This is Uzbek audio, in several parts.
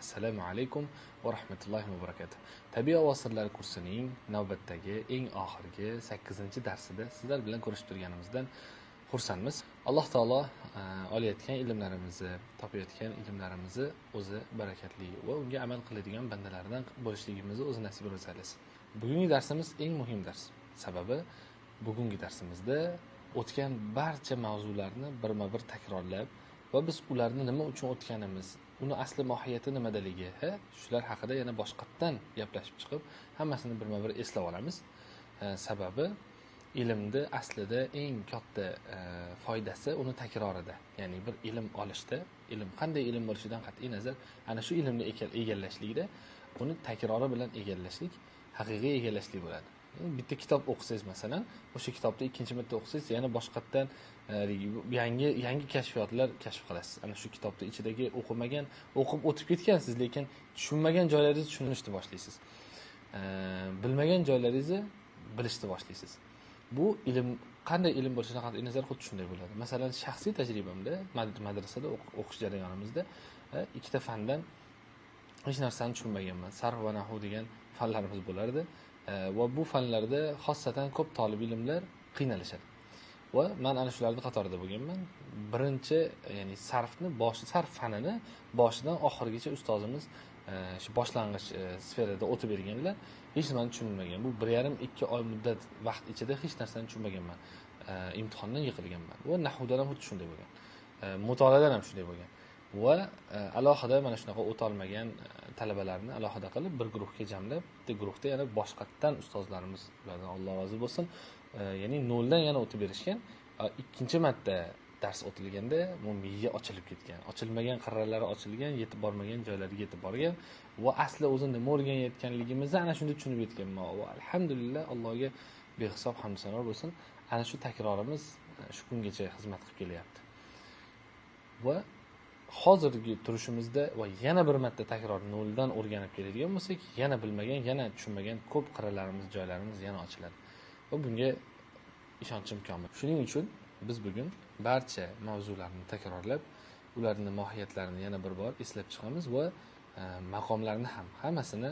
Assalomu alaykum va rahmatullohi va barakatuh. Tabiiy ovoz sirlari kursining navbatdagi eng oxirgi 8-darsida sizlar bilan ko'rishib turganimizdan xursandmiz. Alloh taolo olayotgan ilmlarimizni, topayotgan ilmlarimizni o'zi barakatli va unga amal qiladigan bandalardan bo'lishligimizni o'zi nasib etsin. Bugungi darsimiz eng muhim dars. Sababi bugungi darsimizda o'tgan barcha mavzularni birma-bir takrorlab va biz ularni nima uchun o'tganimiz, uni asli mohiyati nimadaligi, shular haqida yana boshqatdan gaplashib chiqib, hammasini birma-bir eslab olamiz. Sababi ilmni aslida eng katta foydasi uni takrorida. Ya'ni bir ilm olishda, ilm qanday ilm bo'lishidan qat'iy nazar, ana shu ilmni egallashlikda uni takrori bilan egallashlik haqiqiy egallashlik bo'ladi. Bitta kitob o'qisangiz masalan, o'sha kitobni ikkinchi marta o'qisangiz, yana boshqatdan yangi kashfiyotlar kashf qilasiz. Ana shu kitobning ichidagi o'qib o'tib ketgansiz, lekin tushunmagan joylaringizni tushunishni boshlaysiz. Bilmagan joylaringizni bilishni boshlaysiz. Bu ilm qanday ilm bo'lishidan qat'iy nazar xuddi shunday bo'ladi. Masalan, shaxsiy tajribamda madrasada o'qish jarayonimizda ikkita fandan hech narsani tushunmaganman. Sarf va nahv degan fanlarimiz bo'lardi. Va bu fanlarda xossatan ko'p talab ilmlar qiynalishadi. Va men ana shularning qatorida bo'lganman. Birinchi, ya'ni sarf fanini boshidan oxirigacha ustozimiz shu boshlang'ich sferada o'tib berganlar, hech nimani tushunmagan. Bu 1,5-2 oy muddat vaqt ichida hech narsani tushunmaganman. Imtihondan yiqilganman. Va nahvdan ham xuddi shunday bo'lgan. Mutolaadan ham shunday bo'lgan. Va alohida mana shunaqa o'ta olmagan talabalarni alohida qilib bir guruhga jamlab, bitta guruhda yana boshqatdan ustozlarimiz, ulardan Alloh rozi bo'lsin, ya'ni noldan yana o'tib berishgan. Ikkinchi marta dars o'tilganda bu miya ochilib ketgan. Ochilmagan qirralari ochilgan, yetib bormagan joylariga yetib borgan va asli o'zi nima o'rganayotganligimizni ana shunda tushunib yetganman. Va alhamdulillah, Allohga behisob hamd sanolar bo'lsin. Ana shu takrorimiz shu kungacha xizmat qilib kelyapti. Va hozirgi turishimizda va yana bir marta takror noldan o'rganib keladigan bo'lsak, yana bilmagan, yana tushunmagan ko'p qirralarimiz, joylarimiz yana ochiladi. Va bunga ishonchim komil. Shuning uchun biz bugun barcha mavzularni takrorlab, ularning mohiyatlarini yana bir bor eslab chiqamiz va maqomlarni ham hammasini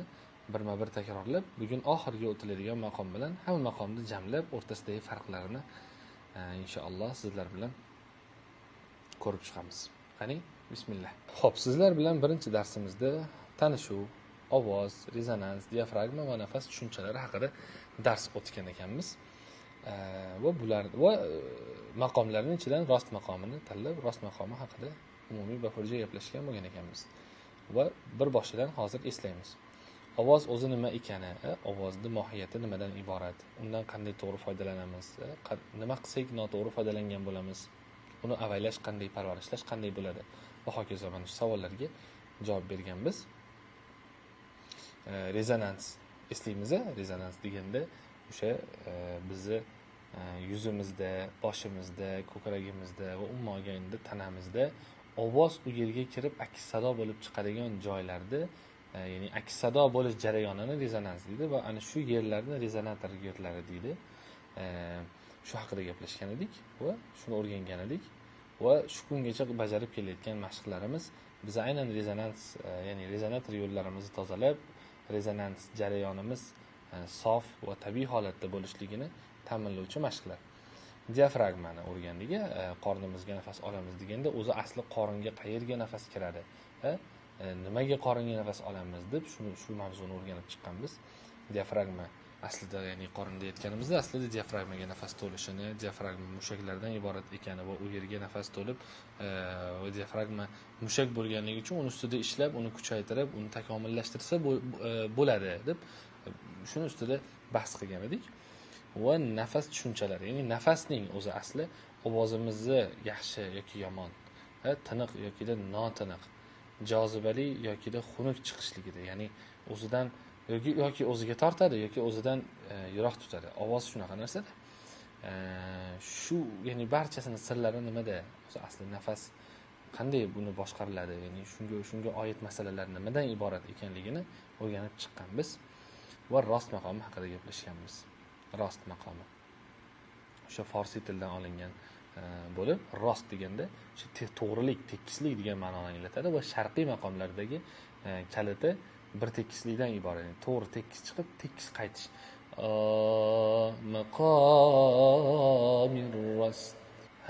birma-bir takrorlab, bugun oxirgi o'tiladigan maqom bilan hamma maqomni jamlab, o'rtasidagi farqlarini inshaalloh sizlar bilan ko'rib chiqamiz. Qani, bismillah. Xo'p, sizlar bilan birinchi darsimizda tanishuv, ovoz, rezonans, diafragma va nafas tushunchalari haqida dars o'tgan ekanmiz. Va maqomlarning ichidan rost maqomini tanlab, rost maqomi haqida umumiy bafurja gaplashgan bo'lgan ekanmiz. Va bir boshidan hozir eslaymiz. Ovoz o'zi nima ekani, ovozning mohiyati nimadan iborat, undan qanday to'g'ri foydalanamiz, nima qilsak noto'g'ri foydalangan bo'lamiz, uni avaylash qanday, parvarishlash qanday bo'ladi va hokazo. Mana shu savollarga javob berganmiz. Rezonans eslaymiz. Rezonans deganda o'sha bizni yuzimizda, boshimizda, ko'kragimizda va umuman olganda tanamizda ovoz u yerga kirib aks sado bo'lib chiqadigan joylarda, ya'ni aks sado bo'lish jarayonini rezonans deydi va ana shu yerlarni rezonator yo'llari deydi. Shu haqida gaplashgan edik va shuni o'rgangan edik va shu kungacha bajarib kelayotgan mashqlarimiz biz aynan rezonans, ya'ni rezonator yo'llarimizni tozalab, rezonans jarayonimiz sof va tabiiy holatda bo'lishligini ta'minlovchi mashqlar. Diafragmani o'rgandik. Qornimizga nafas olamiz deganda o'zi asli qoringa qayerga nafas kiradi, nimaga qoringa nafas olamiz deb shu mavzuni o'rganib chiqqanmiz. Diafragma aslida, ya'ni qorinda yetganimizda aslida diafragmaga nafas to'lishini, diafragma mushaklardan iborat ekani va u yerga nafas to'lib, va diafragma mushak bo'lganligi uchun uni ustida ishlab, uni kuchaytirib, uni takomillashtirsa bo'ladi deb shuni ustida bahs qilgan edik. Va nafas tushunchalari, ya'ni nafasning o'zi asli ovozimizni yaxshi yoki yomon, tiniq yoki notiniq, jozibali yoki xunuk chiqishligida, ya'ni o'zidan yoki o'ziga tortadi yoki o'zidan yiroq tutadi. Ovoz shunaqa narsada. Shu, ya'ni barchasini sirlari nimada? O'zi asli nafas qanday buni boshqariladi, ya'ni shunga oid masalalar nimadan iborat ekanligini o'rganib chiqqanmiz va rost maqomi haqida gaplashganmiz. Rost maqomi o'sha farsiy tildan olingan bo'lib, rost deganda shu to'g'rilik, tekislik degan ma'noni anglatadi va sharqiy maqomlardagi kaliti bir tekislikdan iborat. Yani to'g'ri tekis chiqib, tekis qaytish. Maqamir rast.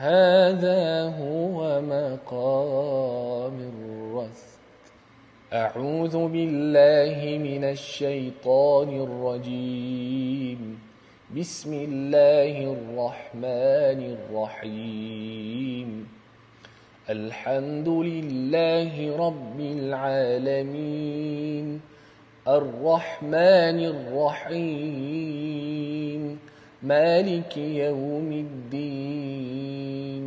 Hada huwa maqamir rast. أعوذ بالله من الشيطان الرجيم بسم الله الرحمن الرحيم الحمد لله رب العالمين الرحمن الرحيم مالك يوم الدين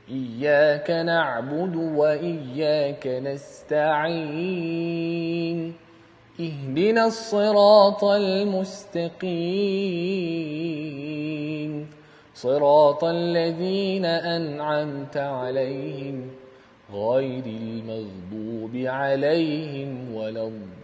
إياك نعبد وإياك نستعين اهدنا الصراط المستقيم صراط الذين أنعمت عليهم غير المغضوب عليهم ولا الضالين.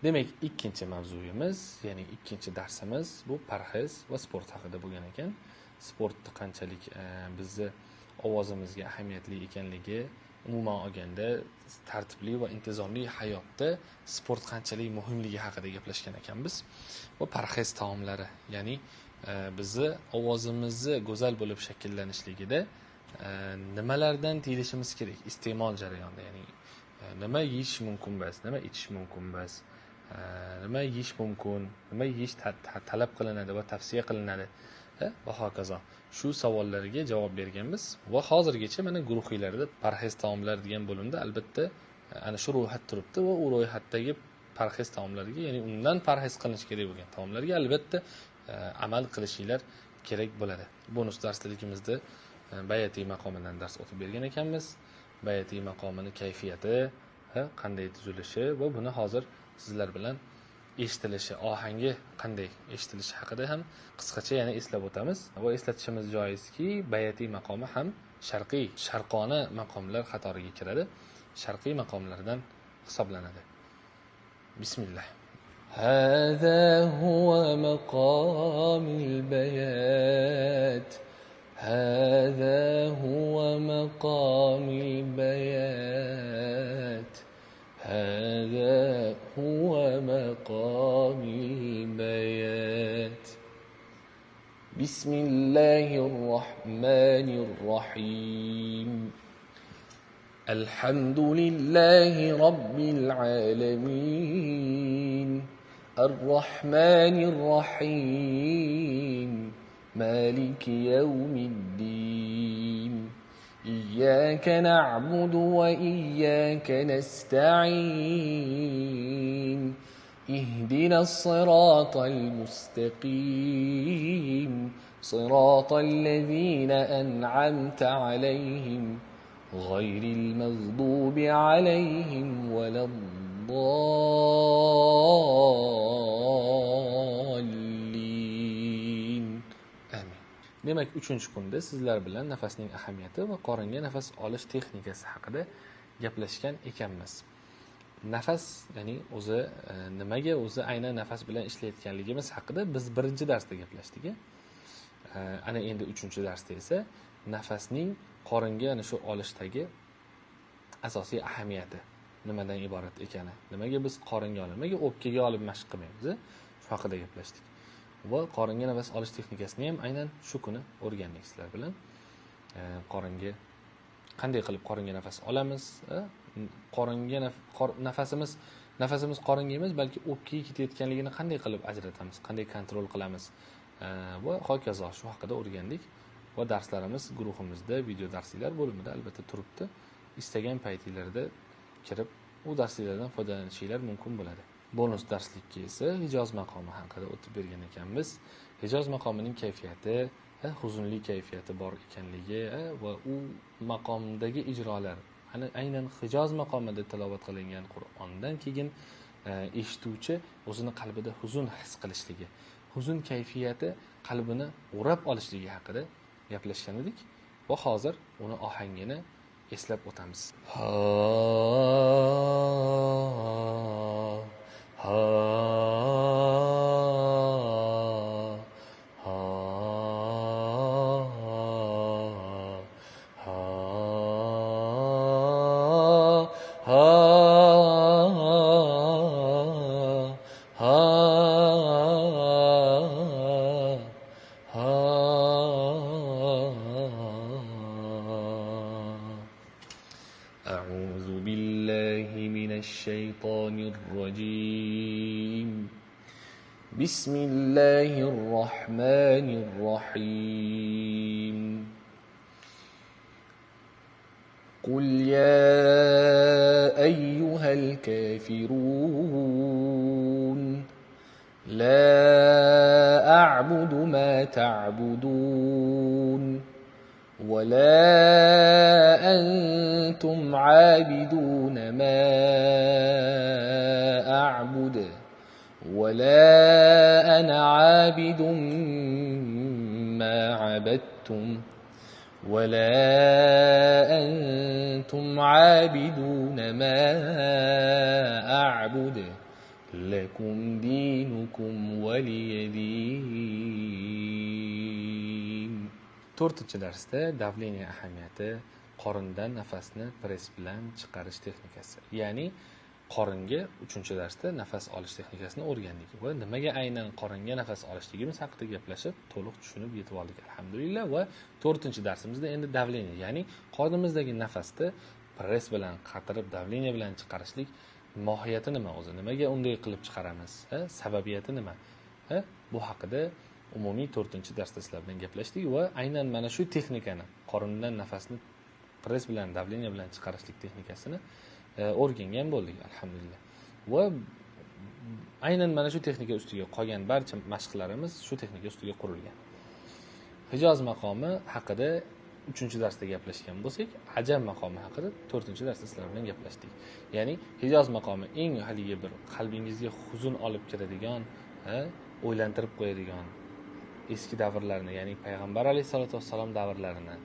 Demek ikkinchi mavzuyimiz, ya'ni ikkinchi darsimiz bu parhez va sport haqida bo'lgan ekan. Sportni qanchalik bizni ovozimizga ahamiyatli ekanligi, umuman olganda tartibli va intizomli hayotda sport qanchalik muhimligi haqida gaplashgan ekanmiz. Va parhez taomlari, ya'ni bizni ovozimizni go'zal bo'lib shakllanishligida nimalardan tiyilishimiz kerak iste'mol jarayonida, ya'ni nima yeyish mumkin emas, nima ichish mumkin emas, nima yeyish mumkin, nima yeyish talab qilinadi va tavsiya qilinadi va hokazo. Shu savollarga javob berganmiz va hozirgacha mana guruhlarda parhez taomlar degan bo'limda albatta ana shu ro'yxat turibdi va u ro'yxatdagi parhez taomlariga, ya'ni undan parhez qilish kerak bo'lgan taomlarga albatta amal qilishinglar kerak bo'ladi. Bonus darsligimizda bayatiy maqomidan dars o'tib bergan ekanmiz. Bayatiy maqomini kayfiyati, qanday tuzilishi va buni hozir sizlar bilan eshitilishi, ohangi qanday eshitilishi haqida ham qisqacha yana eslab o'tamiz. Va eslatishimiz joizki, bayatiy maqomi ham sharqona maqomlar qatoriga kiradi. Sharqiy maqomlardan hisoblanadi. Bismillah. Hada huwa maqamil bayat. Hada huwa maqamil bayat. هذا هو مقام البيات بسم الله الرحمن الرحيم الحمد لله رب العالمين الرحمن الرحيم مالك يوم الدين إياك نعبد وإياك نستعين اهدنا الصراط المستقيم صراط الذين أنعمت عليهم غير المغضوب عليهم ولا الضالين. آمين. Demak, 3-kunda sizlar bilan nafasning ahamiyati va qoringa nafas olish texnikasi haqida gaplashgan ekanmiz. Nafas, ya'ni o'zi nimaga o'zi aynan nafas bilan ishlayotganligimiz haqida biz birinchi darsda gaplashdik. Ana endi 3-darsda esa nafasning qoringa ana shu olishdagi asosiy ahamiyati nimadan iborat ekani, nimaga biz qoringa olib, nimaga o'pkaga olib mashq qilmaymiz, shu haqida gaplashdik. Va qoringa nafas olish texnikasini ham aynan shu kuni o'rgandik sizlar bilan. Qoringa qanday qilib qoringa nafas olamiz, qoringa nafasimiz qoringa emas, balki o'pkaga ketayotganligini qanday qilib ajratamiz, qanday kontrol qilamiz va hokazo shu haqida o'rgandik. Va darslarimiz guruhimizda video darsliklar bo'limida albatta turibdi. Istagan paytinglarda kirib u darsliklardan foydalanishinglar mumkin bo'ladi. Bonus darslikka esa Hijoz maqomi haqida o'tib bergan ekanmiz. Hijoz maqomining kayfiyati, huzunli kayfiyati bor ekanligi va u maqomdagi ijrolar, aynan Hijoz maqomida tilovat qilingan Qur'ondan keyin eshituvchi o'zini qalbida huzun his qilishligi, huzun kayfiyati qalbini o'rab olishligi haqida gaplashgan edik va hozir uni ohangini eslab o'tamiz. Ha الشيطان الرجيم بسم الله الرحمن الرحيم قل يا أيها الكافرون لا أعبد ما تعبدون ولا أنتم عابدون ما أعبد ولا أنا عابد ما عبدتم ولا أنتم عابدون ما أعبد لكم دينكم ولي دين. 4-darsda davleniya ahamiyati, qorindan nafasni press bilan chiqarish texnikasi. Ya'ni qoringa 3-darsda nafas olish texnikasini o'rgandik va nimaga aynan qoringa nafas olishligimiz haqida gaplashib, to'liq tushunib yetib oldik alhamdulillah. Va 4-darsimizda endi davleniya, ya'ni qornimizdagi nafasni press bilan qatirib, davleniya bilan chiqarishlik mohiyati nima o'zi? Nimaga unday qilib chiqaramiz? Sababiyati nima? Bu haqida umumiy 4-darsda sizlar bilan gaplashdik va aynan mana shu texnikani, qorindan nafasni press bilan, davleniya bilan chiqarishlik texnikasini o'rgangan bo'ldik alhamdulillah. Va aynan mana shu texnika ustiga qolgan barcha mashqlarimiz shu texnika ustiga qurilgan. Hijoz maqomi haqida 3-darsda gaplashgan bo'lsak, ajam maqomi haqida 4-darsda sizlar bilan gaplashdik. Ya'ni Hijoz maqomi eng haligi bir qalbingizga huzun olib kiradigan, o'ylantirib qo'yadigan eski davrlarni, ya'ni payg'ambar alayhisolatu vassalom davrlarini,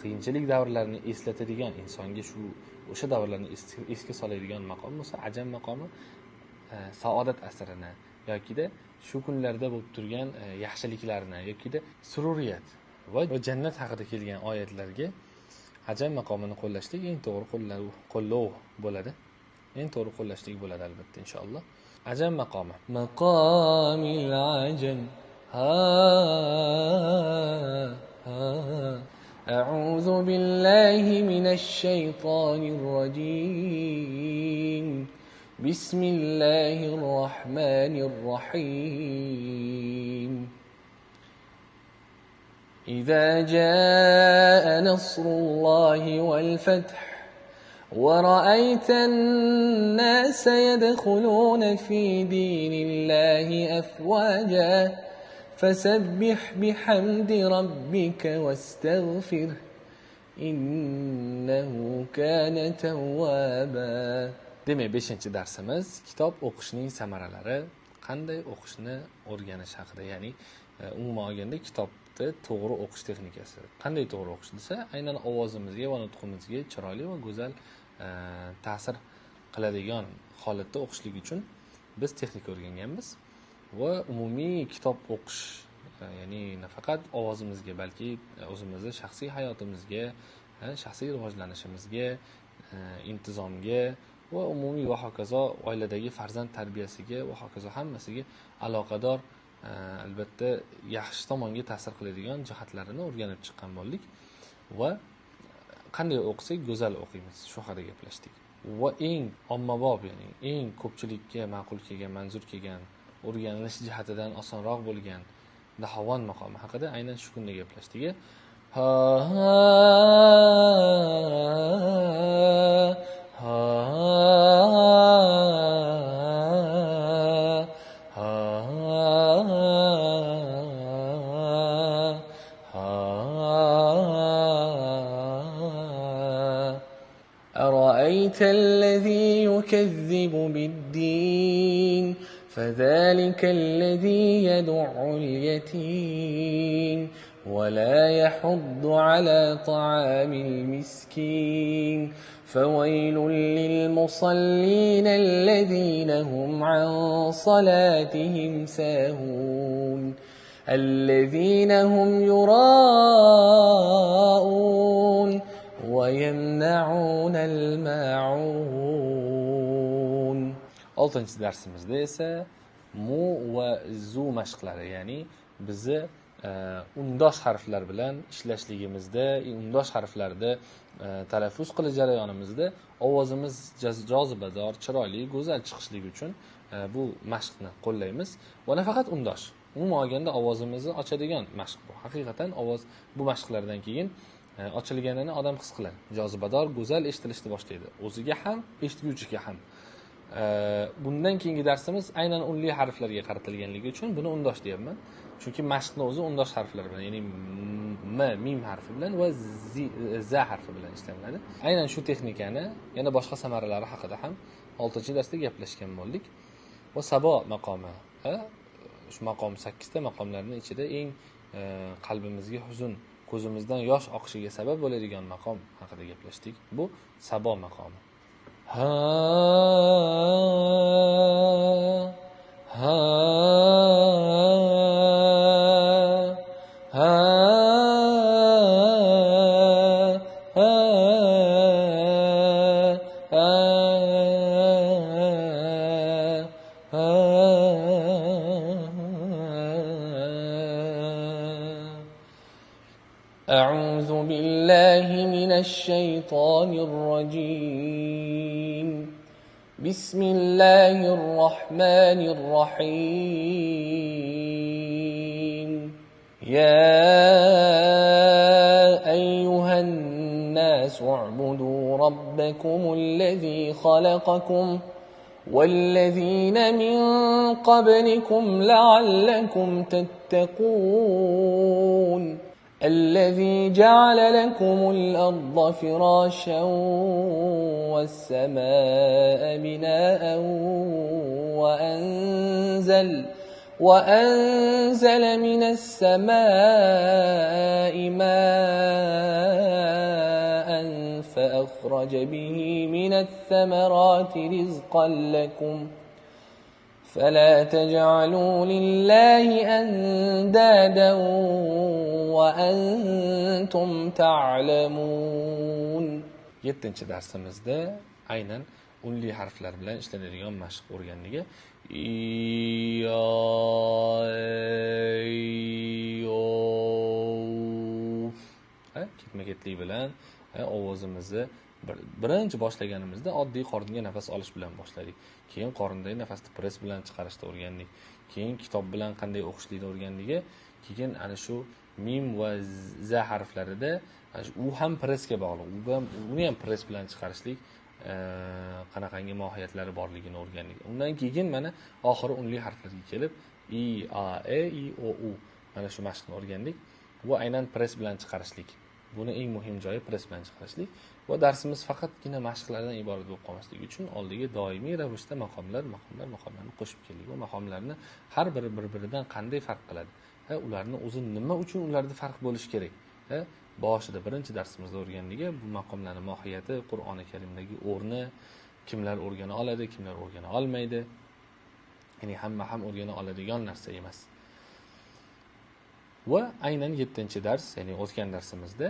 qiyinchilik davrlarini eslatadigan, insonga o'sha davrlarni esga soladigan maqom bo'lsa, ajam maqomi saodat asrini yokida shu kunlarda bo'lib turgan yaxshiliklarni yokida sururiyat va jannat haqida kelgan oyatlarga ajam maqomini qo'llashlik eng to'g'ri qo'llov bo'ladi. Eng to'g'ri qo'llashlik bo'ladi albatta inshaalloh. Ajam maqomi. Maqomil ajam. أعوذ بالله من الشيطان الرجيم بسم الله الرحمن الرحيم إذا جاء نصر الله والفتح ورأيت الناس يدخلون في دين الله أفواجا فسبح بحمد ربك واستغفر إنه كان توابا. Demak, 5-darsimiz kitob o'qishning samaralari, qanday o'qishni o'rganish haqida. Ya'ni umuman olganda kitobni to'g'ri o'qish texnikasi. Qanday to'g'ri o'qish desa, aynan ovozimizga va nutqimizga chiroyli va go'zal ta'sir qiladigan holatda o'qishlik uchun biz texnika o'rganganmiz. Va umumiy kitob o'qish, ya'ni nafaqat ovozimizga, balki o'zimizning shaxsiy hayotimizga, shaxsiy rivojlanishimizga, intizomga va umumiy va hokazo oiladagi farzand tarbiyasiga va hokazo hammasiga aloqador albatta yaxshi tomonga ta'sir qiladigan jihatlarini o'rganib chiqqan bo'ldik va qanday o'qisak go'zal o'qiymiz shu haqida gaplashdik. Va eng ommabop, ya'ni eng ko'pchilikka ma'qul kelgan, manzur kelgan, o'rganilish jihatidan osonroq bo'lgan Dahavon maqomi haqida aynan shu kunda gaplashdik. أرأيت الذي يكذب بالدين فذلك الذي يدع اليتيم ولا يحض على طعام المسكين فويل للمصلين الذين هم عن صلاتهم ساهون الذين هم يراءون ويمنعون الماعون. 6-darsimizda esa mu va zu mashqlari, ya'ni bizni undosh harflar bilan ishlashligimizda, undosh harflarda talaffuz qilish jarayonimizda ovozimiz jozibador, chiroyli, go'zal chiqishligi uchun bu mashqni qo'llaymiz. Va nafaqat undosh, umuman olganda ovozimizni ochadigan mashq bu. Haqiqatan ovoz bu mashqlardan keyin ochilganini odam his qiladi. Jozibador, go'zal eshitilishni boshlaydi. O'ziga ham, eshituvchiga ham. Bundan keyingi darsimiz aynan unli harflarga qaratilganligi uchun buni undosh deyapman. Chunki mashqni o'zi undosh harflar bilan, ya'ni m, mim harfi bilan va za harfi bilan ishlanadi. Aynan shu texnikani yana boshqa samaralari haqida ham 6-darsda gaplashgan bo'ldik. Va sabo maqomi, shu maqom 8 ta maqomlarning ichida eng qalbimizga huzn, ko'zimizdan yosh oqishiga sabab bo'ladigan maqom haqida gaplashdik. Bu sabo maqomi. Ha ha ha أعوذ بالله من الشيطان الرجيم بسم الله الرحمن الرحيم يا أيها الناس اعبدوا ربكم الذي خلقكم والذين من قبلكم لعلكم تتقون الذي جعل لكم الأرض فراشا والسماء بناء وأنزل من السماء ماء فأخرج به من الثمرات رزقا لكم فلا تجعلوا لله أندادا وأنتم تعلمون. 7-darsimizda aynan unli harflar bilan ishlanadigan mashq o'rgandik. Ketma-ketlik bilan ovozimizni birinchi boshlaganimizda oddiy qoringa nafas olish bilan boshladik. Keyin qorindagi nafasni press bilan chiqarishni o'rgandik. Keyin kitob bilan qanday o'qishlikni o'rgandik. Keyin ana shu mim va za harflarida u ham pressga bog'liq. Uni ham press bilan chiqarishlik qanaqangi mohiyatlari borligini o'rgandik. Undan keyin mana oxiri unli harflarga kelib i a e i o u mana shu mashqni o'rgandik. Bu aynan press bilan chiqarishlik. Buni eng muhim joyi press bilan chiqarishlik. Va darsimiz faqatgina mashqlardan iborat bo'lib qolmasligi uchun oldiga doimiy ravishda maqomlarni qo'shib keldik. Va maqomlarni har biri bir-biridan qanday farq qiladi? Ularni o'zi nima uchun ularda farq bo'lishi kerak? Boshida birinchi darsimizda o'rgandik. Bu maqomlarning mohiyati, Qur'oni Karimdagi o'rni, kimlar o'rgana oladi, kimlar o'rgana olmaydi. Ya'ni hamma ham o'rgana oladigan narsa emas. Va aynan 7-dars, ya'ni o'tgan darsimizda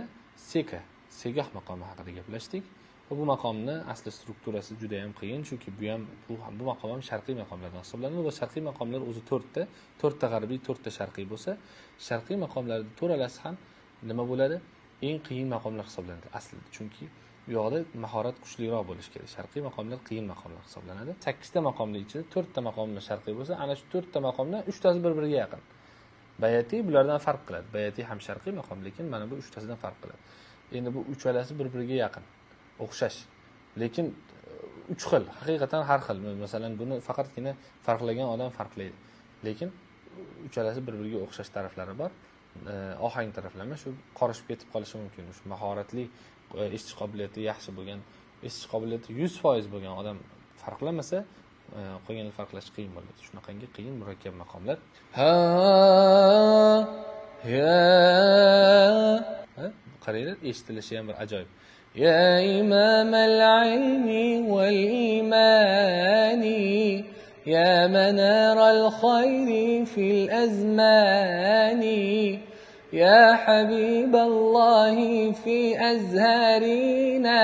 segah maqomi haqida gaplashdik. Va bu maqomni asli strukturasi juda ham qiyin, chunki bu maqom ham sharqiy maqomlardan hisoblanadi va sharqiy maqomlar o'zi 4 ta g'arbiy, 4 ta sharqiy bo'lsa, sharqiy maqomlarning to'ralasi ham nima bo'ladi? Eng qiyin maqomlar hisoblanadi aslida, chunki bu yoqda mahorat kuchliroq bo'lishi kerak. Sharqiy maqomlar qiyin maqomlar hisoblanadi. 8 ta maqomning ichida 4 ta maqomlar sharqiy bo'lsa, ana shu 4 ta maqomdan 3 tasi bir-biriga yaqin. Bayati bulardan farq qiladi. Bayati ham sharqiy maqom, lekin mana bu 3 tasidan farq qiladi. Endi bu uchalasi bir-biriga yaqin, o'xshash. Lekin 3 xil, haqiqatan har xil. Masalan, buni faqatgina farqlagan odam farqlaydi. Lekin uchalasi bir-biriga o'xshash taraflari bor. Ohang taraflama shu qorishib ketib qolishi mumkin. Shu mahoratli, eshitish qobiliyati yaxshi bo'lgan, eshitish qobiliyati 100% bo'lgan odam farqlamasa, qolganlar farqlash qiyin bo'ladi. Shunaqangi qiyin murakkab maqomlar. Qaranglar, eshitilishi ham bir ajoyib. Ya imamal ilmi wal imani ya manaral khayri fil azmani ya habiballahi fi azharina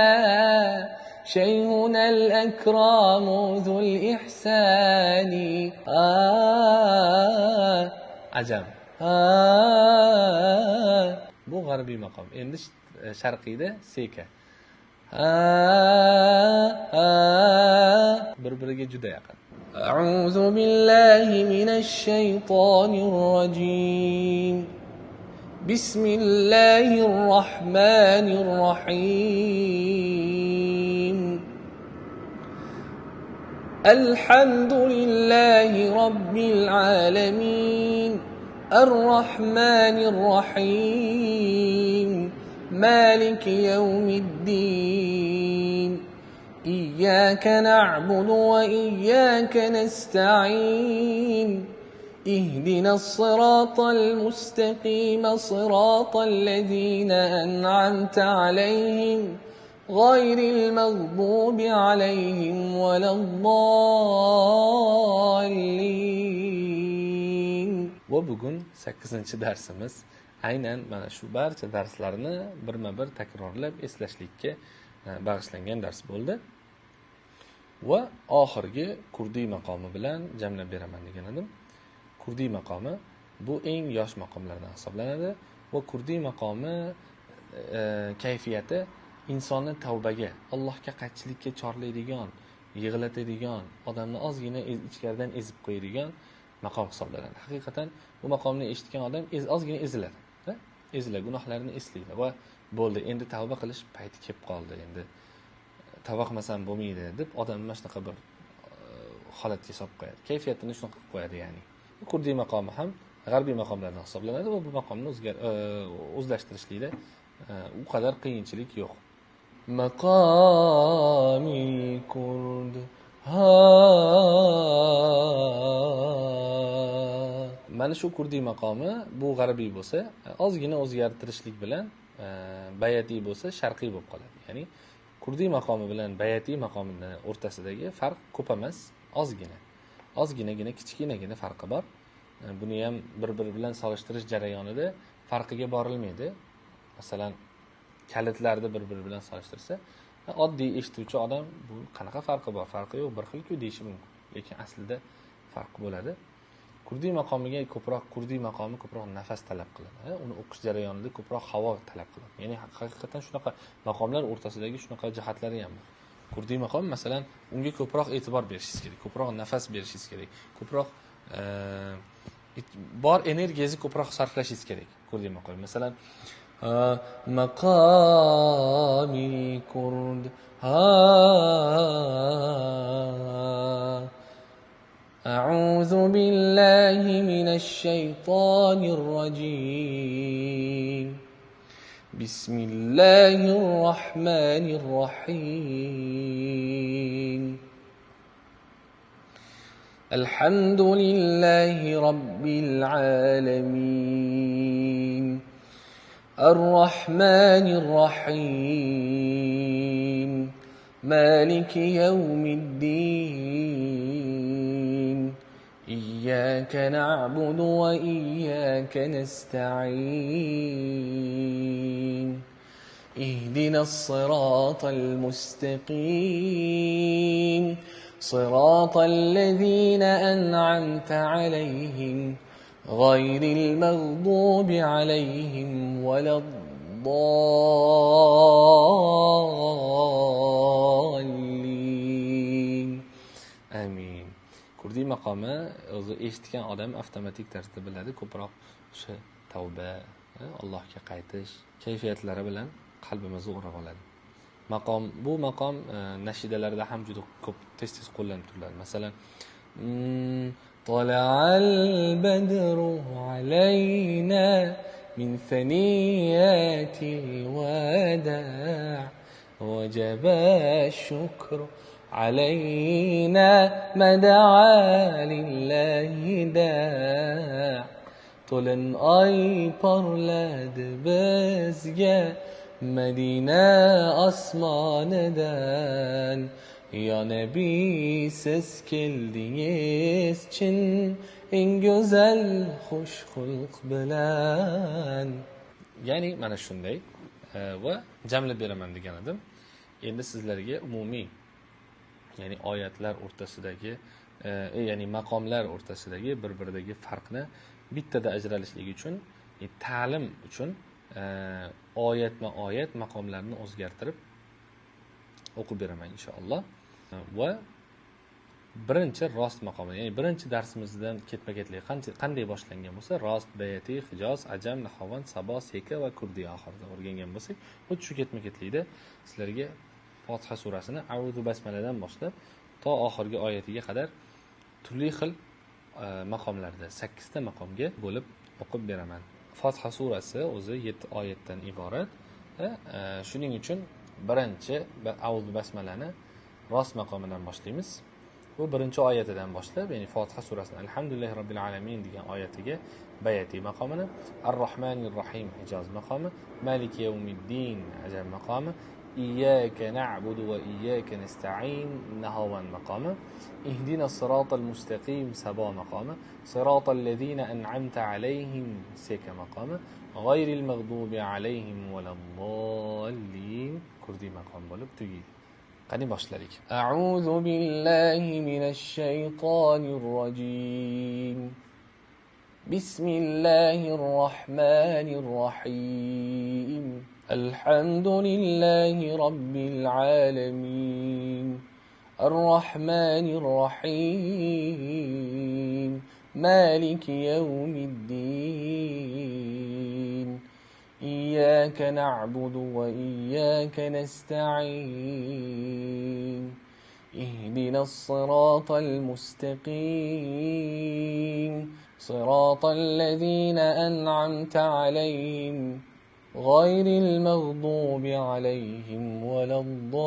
شيخنا الأكرام ذو الإحسان عجب ha. Bu g'arbiy maqom. Endi sharqiyda seka. Ha, ha. Bir-biriga juda yaqin. A'udhu billahi minash shaytonir rojim. Bismillahir rahmanir rahim. Alhamdulillahi rabbil alamin. الرحمن الرحيم مالك يوم الدين إياك نعبد وإياك نستعين اهدنا الصراط المستقيم صراط الذين أنعمت عليهم غير المغضوب عليهم ولا الضالين. Va bugun 8-darsimiz. Aynan mana shu barcha darslarni birma-bir takrorlab eslashlikka bag'ishlangan dars bo'ldi. Va oxirgi kurdiy maqomi bilan jamlab beraman degan edim. Kurdiy maqomi bu eng yosh maqomlardan hisoblanadi va kurdiy maqomi kayfiyati insonni tavbaga, Allohga qaytishlikka chorlaydigan, yig'latadigan, odamni ozgina ichkaridan ezib qo'yadigan maqom hisoblanadi. Haqiqatan bu maqomni eshitgan odam ozgina eziladi. Eziladi, gunohlarini eslaydi va bo'ldi, endi tavba qilish payti kelib qoldi. Endi tavba qilmasam bo'lmaydi deb odam mana shunaqa bir holatga solib qo'yadi. Kayfiyatini shunaqa qilib qo'yadi, ya'ni. Kurdiy maqomi ham g'arbiy maqomlardan hisoblanadi va bu maqomni o'zlashtirishlikda u qadar qiyinchilik yo'q. Maqomil kurd mana shu kurdiy maqomi bu g'arbiy bo'lsa, ozgina o'zgartirishlik bilan bayatiy bo'lsa, sharqiy bo'lib qoladi. Ya'ni kurdiy maqomi bilan bayatiy maqomining o'rtasidagi farq ko'p emas, ozginagina kichkinagina farqi bor. Buni ham bir-biri bilan solishtirish jarayonida farqiga borilmaydi. Masalan, kalitlarni bir-biri bilan solishtirsa, oddiy eshituvchi odam bu qanaqa farqi bor? Farqi yo'q, bir xil-ku deyishi mumkin. Lekin aslida farq bo'ladi. Kurdiy maqomiga kurdiy maqomi ko'proq nafas talab qiladi. Uni o'qish jarayonida ko'proq havo talab qiladi. Ya'ni haqiqatan shunaqa maqomlar o'rtasidagi shunaqa jihatlari ham bor. Kurdiy maqom masalan, unga ko'proq e'tibor berishingiz kerak, ko'proq nafas berishingiz kerak, ko'proq bor energiyangizni ko'proq sarflashingiz kerak. Kurdiy maqom masalan maqami kurd أعوذ بالله من الشيطان الرجيم بسم الله الرحمن الرحيم الحمد لله رب العالمين الرحمن الرحيم مالك يوم الدين إياك نعبد وإياك نستعين اهدنا الصراط المستقيم صراط الذين أنعمت عليهم غير المغضوب عليهم ولا الضالين. Amin. Kurdiy maqomi o'zi eshitgan odam avtomatik tarzda biladi, ko'proq o'sha tavba, Allohga qaytish kayfiyatlari bilan qalbimizni o'rab oladi. Bu maqom nashidalarda ham juda ko'p tez qo'llanib turiladi. Masalan, طلع البدر علينا من ثنيات الوداع وجب الشكر علينا ما دعا لله داع to'lin oy porladi bizga Madina osmonidan Ya Nabiy siz keldingiz chin eng go'zal xush xulq bilan. Ya'ni mana shunday va jamlab beraman degan edim. Endi sizlarga umumiy ya'ni oyatlar o'rtasidagi ya'ni maqomlar o'rtasidagi bir-biridagi farqni bittada ajralishligi uchun ta'lim uchun oyatma-oyat maqomlarni o'zgartirib o'qib beraman inshaalloh. Va birinchi rost maqomi, ya'ni birinchi darsimizdan ketma-ketlik qanday boshlangan bo'lsa, rost, bayati, hijoz, ajam, nahovand, sabo, seka va kurdiy oxirida o'rgangan bo'lsak, xuddi shu ketma-ketlikda sizlarga Fotiha surasini A'udhu basmaladan boshlab to oxirgi oyatiga qadar turli xil maqomlarda 8 ta maqomga bo'lib o'qib beraman. Fotiha surasi o'zi 7 oyatdan iborat. Shuning uchun birinchi A'udhu basmalani rost maqomidan boshlaymiz. Bu birinchi oyatidan boshlab, ya'ni Fotiha surasining Alhamdulillahi robbil alamin degan oyatiga bayati maqomini, Ar-Rahmanir Rahim hijoz maqomi, Maliki yawmiddin ajam maqomi, Iyyaka na'budu va iyyaka nasta'in nahovan maqomi, Ihdinas siratal mustaqim sabo maqomi, Siratal ladzina an'amta alayhim seka maqomi, G'ayril maghdubi alayhim valaddallin kurdiy maqom bo'lib tugaydi. Qani boshladik. A'udhu billahi minash shaytonir rojim. Bismillahir rohmanir rohim. Alhamdulillahi robbil alamin. Ar-Rahmanir Rahim. Maliki yawmiddin. إياك نعبد وإياك نستعين اهدنا الصراط المستقيم صراط الذين أنعمت عليهم غير المغضوب عليهم ولا الضالين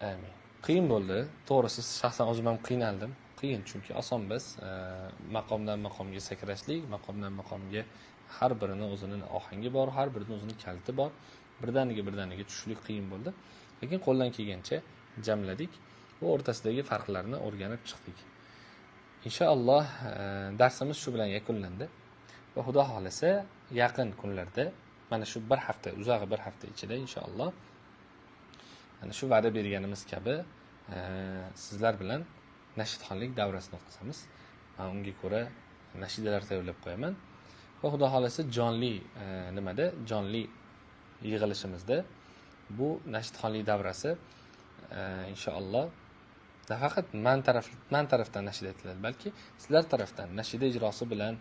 آمين. qiyin bo'ldi. To'g'risi shaxsan o'zim ham qiynaldim. Qiyin chunki oson emas. Maqomdan maqomga sakrashlik, maqomdan maqomga har birining o'zining ohangi bor, har birining o'zining kaliti bor. Birdaniga tushishlik qiyin bo'ldi. Lekin qo'ldan kelgancha jamladik va o'rtasidagi farqlarni o'rganib chiqdik. Inshaalloh darsimiz shu bilan yakunlandi. Va Xudo xolasa yaqin kunlarda, mana shu bir hafta, uzog'i bir hafta ichida inshaalloh ana shu va'da berganimiz kabi sizlar bilan nashidxonlik davrasini o'tkazamiz. Men unga ko'ra nashidalar tayyorlab qo'yaman. Va Xudo xolasa jonli jonli yig'ilishimizda bu nashidxonlik davrasi inshaalloh nafaqat man tarafdan nashid aytiladi, balki sizlar tarafdan nashida ijrosi bilan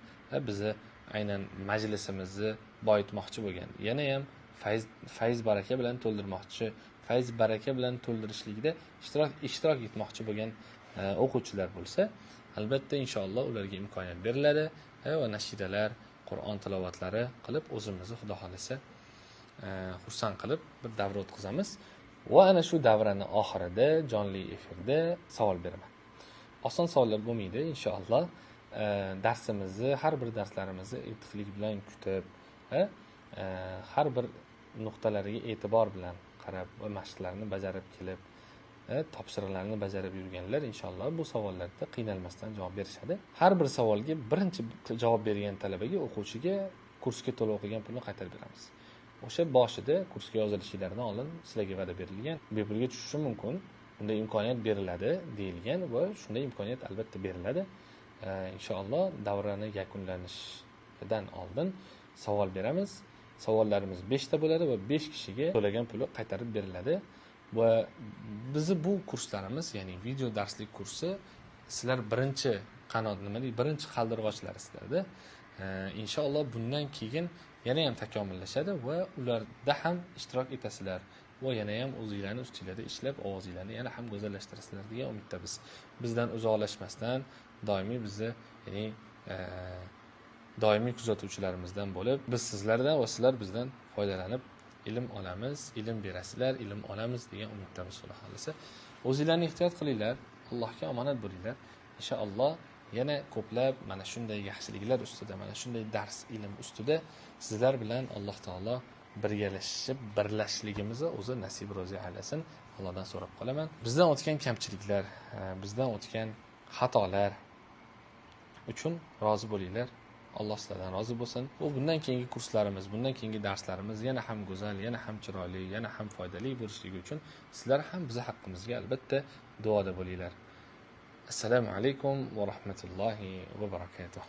bizni aynan majlisimizni boyitmoqchi bo'lgan, yana ham fayz baraka bilan to'ldirmoqchi, fayz baraka bilan to'ldirishlikda ishtirok etmoqchi bo'lgan o'quvchilar bo'lsa, albatta inshaalloh ularga imkoniyat beriladi va nashidalar, Qur'on tilovatlari qilib o'zimizni Xudo xolasa xursand qilib bir davra o'tkazamiz. Va ana shu davraning oxirida jonli efirda savol beraman. Oson savollar bo'lmaydi inshaalloh. Darsimizni, har bir darslarimizni iltiflik bilan kutib, har bir nuqtalariga e'tibor bilan qarab va mashqlarni bajarib kelib, topshiriqlarni bajarib yurganlar inshaalloh bu savollarda qiynalmasdan javob berishadi. Har bir savolga birinchi javob bergan talabaga, o'quvchiga kursga to'lov qilgan pulni qaytarib beramiz. O'sha boshida kursga yozilishlaridan oldin sizlarga va'da berilgan, bepulga tushishi mumkin, bunday imkoniyat beriladi deyilgan va shunday imkoniyat albatta beriladi. Inshaalloh davrani yakunlanishidan oldin savol beramiz. Savollarimiz 5 ta bo'ladi va 5 kishiga to'lagan puli qaytarib beriladi. Va bizi bu kurslarimiz, ya'ni video darslik kursi sizlar birinchi qanot birinchi qaldirg'ochlari sizlarda. Inshaalloh bundan keyin yana ham takomillashadi va ularda ham ishtirok etasizlar va yana ham o'zingizlarning ustingizda ishlab ovozingizlarni yana ham go'zallashtirasizlar degan umiddamiz. Bizdan uzoqlashmasdan doimiy bizni, ya'ni doimiy kuzatuvchilarimizdan bo'lib, biz sizlardan va sizlar bizdan foydalanib ilm olamiz, ilm berasizlar, ilm olamiz degan umiddamiz. Xudo xolasa o'zingizlarni ehtiyot qilinglar, Allohga omonat bo'linglar. Inshaalloh yana ko'plab mana shunday yaxshiliklar ustida, mana shunday dars, ilm ustida sizlar bilan Alloh taolo birgalashib, birlashishligimizni o'zi nasib ro'zi aylasin. Allohdan so'rab qolaman. Bizdan o'tgan kamchiliklar, bizdan o'tgan xatolar uchun rozi bo'linglar. Alloh sizlardan rozi bo'lsin. Va bundan keyingi kurslarimiz, bundan keyingi darslarimiz yana ham go'zal, yana ham chiroyli, yana ham foydali bo'lishligi uchun sizlar ham biz haqqimizga albatta duoda bo'linglar. Assalomu alaykum va rahmatullohi va barakatuh.